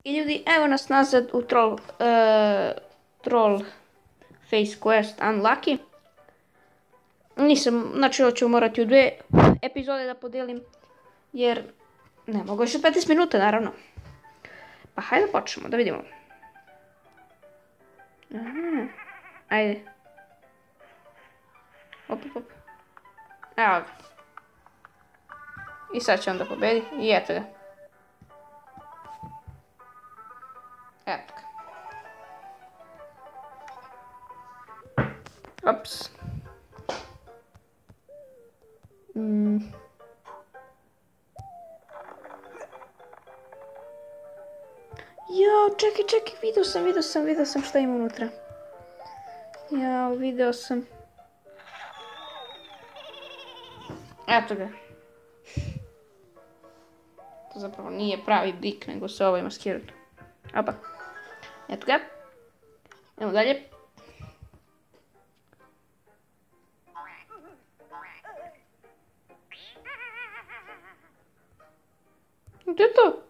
I ljudi, evo nas nazad u Troll Face Quest Unlucky. Nisam, znači ovo ću morati u 2 epizode da podijelim, jer ne mogu još 15 minuta naravno. Pa hajde da počnemo, da vidimo. Aha, ajde. Op. Evo ga. I sad će on da pobedi i eto ga. Eto ga. Ops. Jao, čekaj, vidio sam šta ima unutra. Jao, video sam. Eto ga. To zapravo nije pravi bik, nego se ovaj maskira. Opa. Eto ga. Idemo dalje. Gdje je to?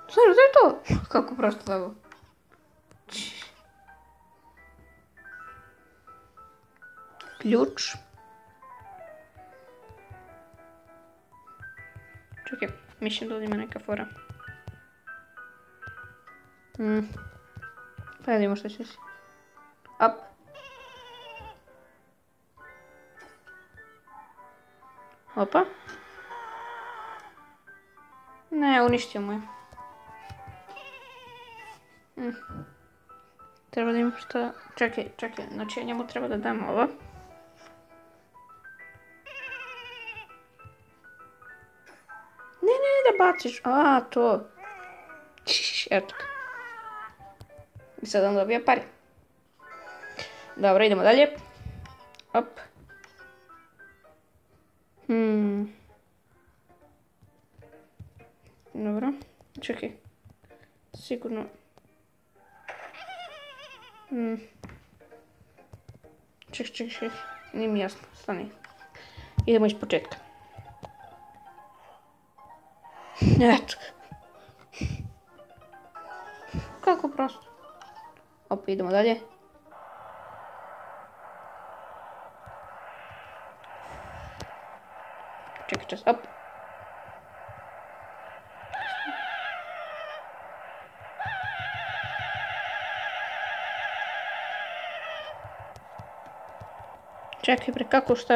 Stvarno, gdje je to? Kako prosto tako? Ključ. Čekaj, mislim da ovdje ima neka fora. Pa vidimo što će si. Op. Opa. Ne, uništio mu je. Treba da imam što... Čekaj, znači njemu treba da dam ovo. Ne, da baciš. A, to. Eto. I sad on dobija pari. Dobro, idemo dalje. Op. Dobro, čekaj. Sigurno. Čekaj. Nije mi jasno, stani. Idemo iz početka. Eto. Kako prosto. Opet idemo dalje. Čekaj čas, op. Čekaj bre, kako šta?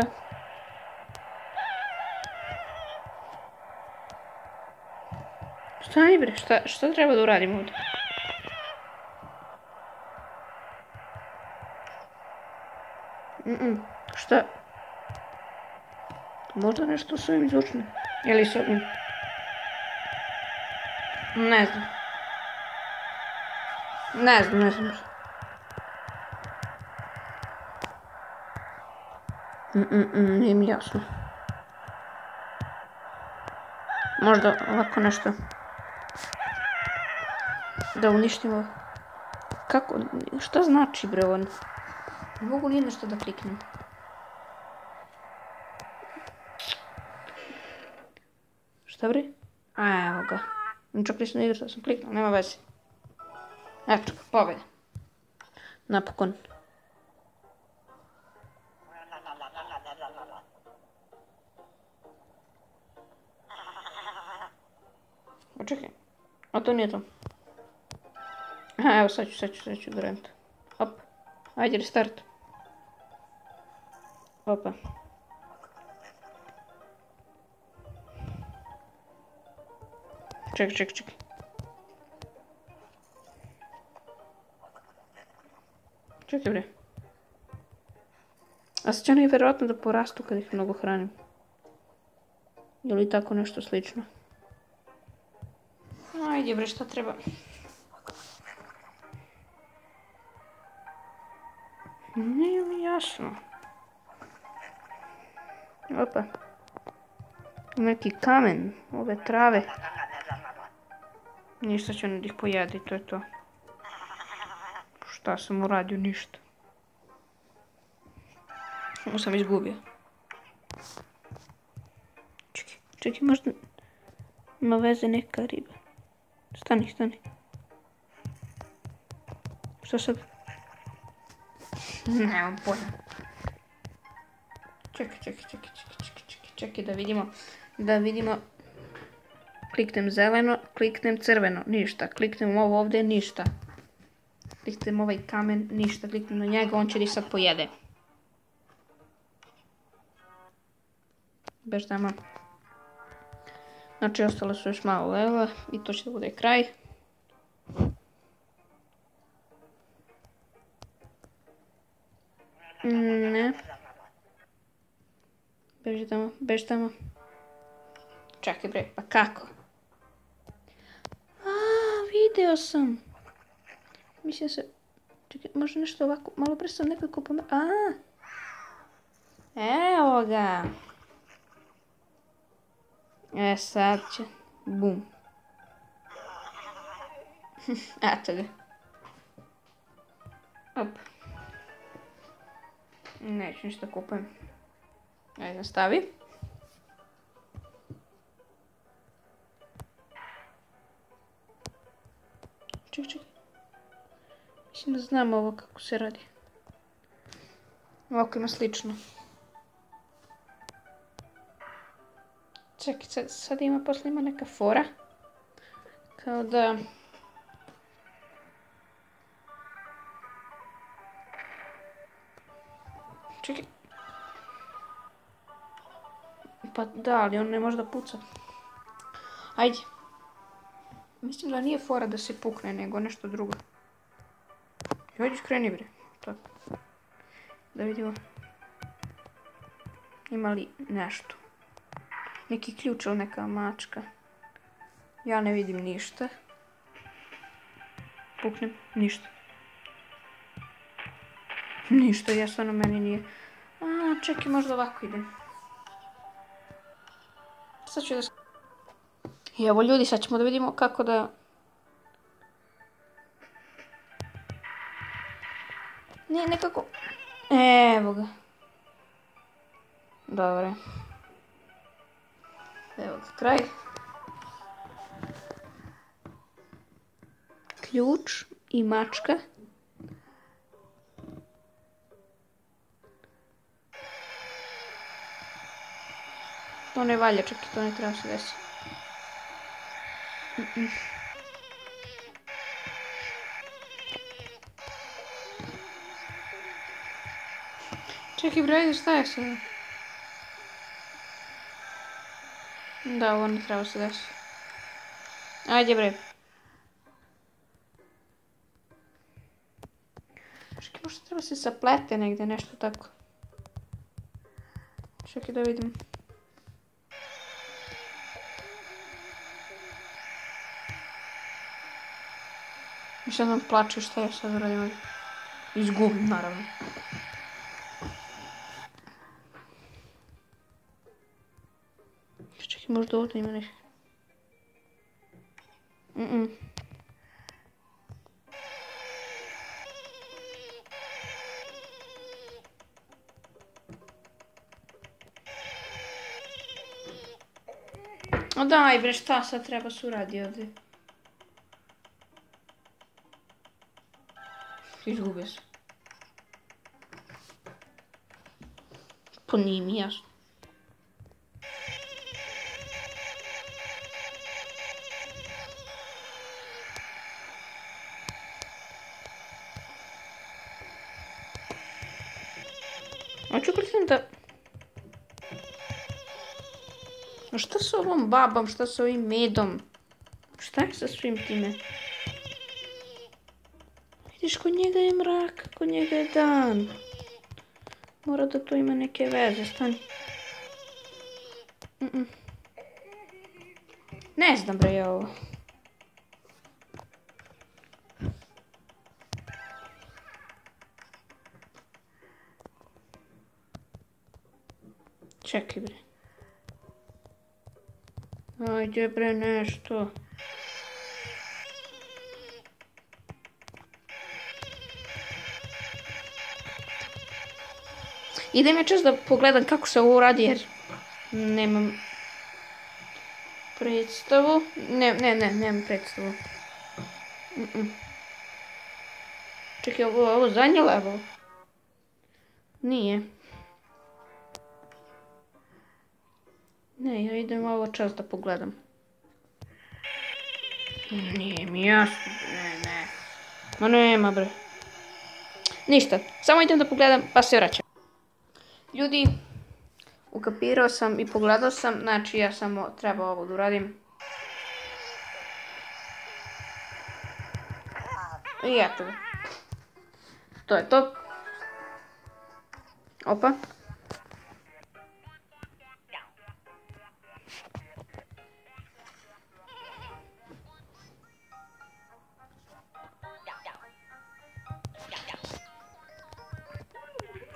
Stani bre, šta treba da uradim ovdje? Šta? Možda nešto s ovim zvučnim? Ili s ovim? Ne znam. Ne znam. Nije mi jasno. Možda ovako nešto. Da uništimo. Kako? Šta znači bre ovo? Ne mogu nije nešto da kliknem. Šta bre? A, evo ga. Čak nisam igra što sam kliknuo, nema veze. Eto, pobjeda. Napokon. Čekaj, a to nije to. Aha, evo sad ću grant. Op, ajde restart. Opa. Čekaj. Čekaj bre. A sad će oni vjerojatno da porastu kad ih mnogo hranim. Ili tako nešto slično. Ajde bre, šta treba? Nije mi jasno. Opa. Neki kamen, ove trave. Ništa će da ih pojedi, to je to. Šta sam uradio? Ništa. Ovo sam izgubio. Čekaj, možda ima veze neka riba. Stani, stani. Što sad? Nemam pojma. Čekaj da vidimo. Kliknem zeleno, kliknem crveno, ništa. Kliknem ovo ovdje, ništa. Kliknem ovaj kamen, ništa. Kliknem na njega, on će da sad pojede. Bež tamo. Znači, ostalo su još malo levela i to će da bude kraj. Ne. Bež tamo. Čekaj bre, pa kako? Video sam. Mislim se... Čekaj, možda nešto ovako, malo pre sam nekako pomer... Evo ga. Sad će. Bum. Eto ga. Op. Neću ništa kupujem. Ajde, nastavi. Čekaj. Mislim da znam ovo kako se radi. Ovako ima slično. Čekaj, sad posle ima neka fora. Kao da... Čekaj. Pa da, ali on ne može da puca. Ajde. Mislim da nije fora da se pukne, nego nešto drugo. Ajde, skreni bre. Tako. Da vidimo. Ima li nešto. Neki ključ ili neka mačka. Ja ne vidim ništa. Puknem, ništa. Ništa, jednostavno meni nije. Čekaj, možda ovako idem. Sad ću da... I evo ljudi, sad ćemo da vidimo kako da... Nije nekako... Evo ga. Dobre. Evo ga, kraj. Ključ i mačka. To ne valja, čekaj, to ne treba se desiti. Čekaj bre, ajde, šta je sada? Da, ovo ne treba se desiti. Ajde bre. Čekaj, možda treba se saplete negdje, nešto tako. Čekaj da vidim. I sad nam plače šta je sad uradim. Izgubim, naravno. Čekaj, možda ovdje ima nešto. O daj bre, šta sad treba se uradi ovdje? Izgubio se. Po nije mi jasno. Hoću kliknem da... Šta sa ovom babom, šta sa ovim medom? Šta je sa svim time? Vidiš, kod njega je mrak, kod njega je dan. Mora da to ima neke veze, stani. Ne znam bre ja ovo. Čekaj bre. Ajde bre nešto. Idem ja čas da pogledam kako se ovo radi jer nemam predstavu. Nemam predstavu. Čekaj, ovo zadnji level? Nije. Ne, ja idem ovo čas da pogledam. Nije mi jasno, ne. Ma nema bre. Ništa, samo idem da pogledam pa se vraćam. Ljudi, ukapirao sam i pogledao sam, znači ja samo treba ovo da uradim. I eto ga. To je to. Opa.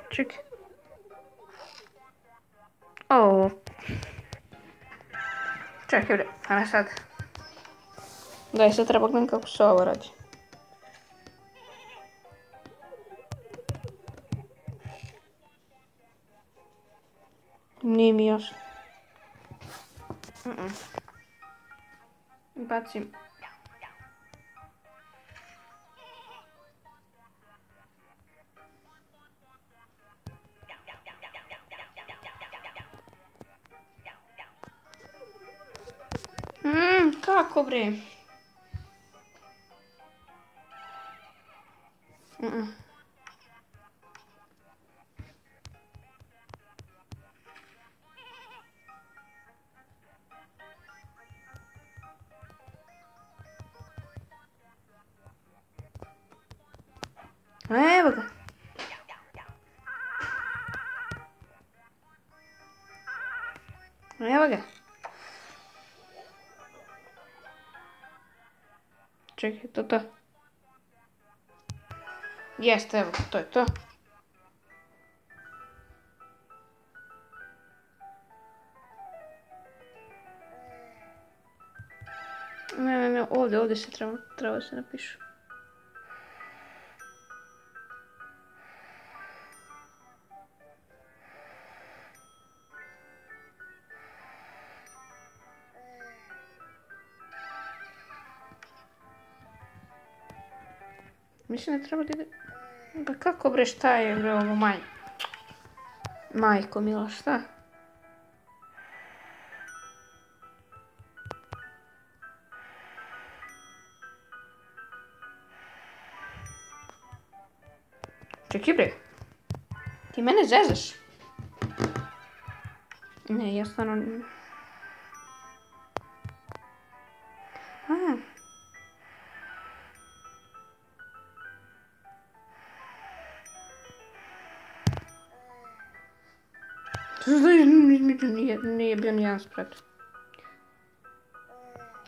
Čekaj. O. Čekaj bre, a ne sad. Daj, sad treba gledam kako se ovo radi. Nije mi jasno. Bacim. Kako bre? Evo ga. Evo ga. Čekaj, to. Jeste, evo, to je to. Ne, ovdje se treba se napišu. Mislim da treba da ide... Pa kako bre, šta je bre ovo Majko mila, šta? Čekaj bre. Ti mene zezaš? Ne, ja stvarno... Nije bio nijedan sprat.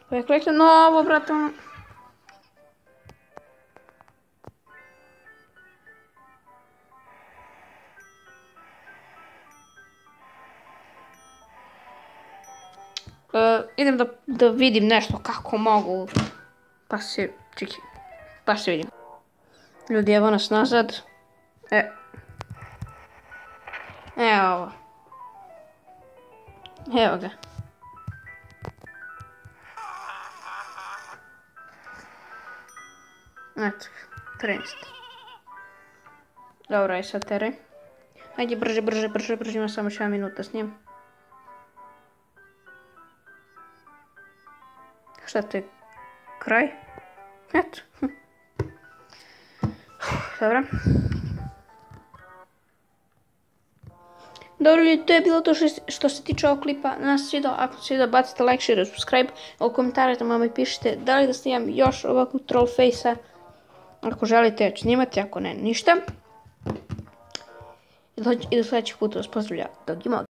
Kliknem na ovo, brate, ono. Idem da vidim nešto kako mogu. Pa se vidim. Ljudi, evo nas nazad. Evo ovo. Evo ga. Eto, 13. Dobro, aj sad teraj. Ajde, brže, ima samo 6 minuta s njim. Šta to je? Kraj? Eto. Dobro. Dobro ljudi, to je bilo to što se tiče ovog klipa. Nas svidao, ako se svidao, bacite like, share, subscribe. U komentarima mi pišite da li da snimam još ovakvog troll face-a. Ako želite, ja ću snimati, ako ne, ništa. I do sljedećeg puta vas pozdravlja Dogi Mogi.